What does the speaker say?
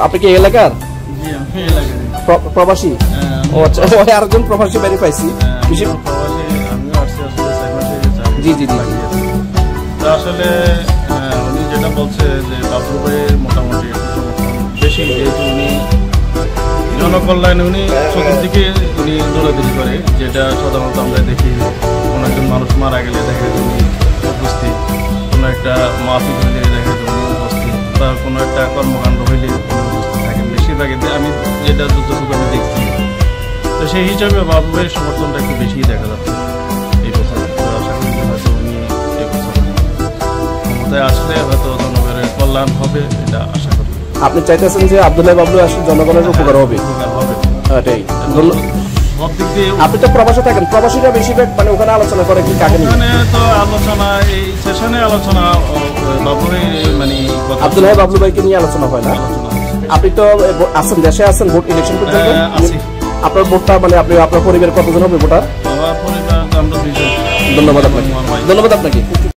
আপনি কি এলাকার প্রবাসী? ও আচ্ছা, ওই আরেকজন প্রবাসী বাড়ি পাইছি। জি জি জি। আসলে উনি যেটা বলছে যে বাবলু ভাইয়ের মোটামুটি বেশি, যেহেতু উনি জনকল্যাণে উনি চতুর্দিকে উনি দৌড়াদৌড়ি করে, যেটা সাধারণত আমরা দেখি কোনো একজন মানুষ মারা গেলে দেখা যায় উনি উপস্থিত, কোনো একটা মাহফিল হইলে দেখা যায় উনি উপস্থিত, বা কোনো একটা কর্মকাণ্ড হইলে উনি উপস্থিত থাকেন বেশিরভাগই। আমি যেটা যতটুকু আমি দেখছি, তো সেই হিসাবে বাবলু ভাইয়ের সমর্থনটা একটু বেশিই দেখা যাচ্ছে এই বছর। তো আশা করি হয়তো উনি এই বছর ক্ষমতায় আসলে হয়তো জনগণের কল্যাণ হবে, এটা আশা করি। আপনি চাইতেছেন যে আব্দুল্লাহ বাবলু আসলে জনগণের উপকার হবে? এটাই। আপনি তো প্রবাসে থাকেন, প্রবাসীরা বেশিরভাগ মানে ওখানে আলোচনা করে কি কাকে নিয়ে? ওখানে তো আলোচনা, এই সেশনে আলোচনা বাবলু মানে আব্দুল্লাহ বাবলু ভাইকে নিয়ে আলোচনা হয় না? আপনি তো আছেন, দেশে আছেন, ভোট ইলেকশন পর্যন্ত আপনার ভোটটা মানে আপনি আপনার পরিবারের কতজন হবে ভোটার? আমার পরিবার আমরা 2 জন। ধন্যবাদ আপনাকে।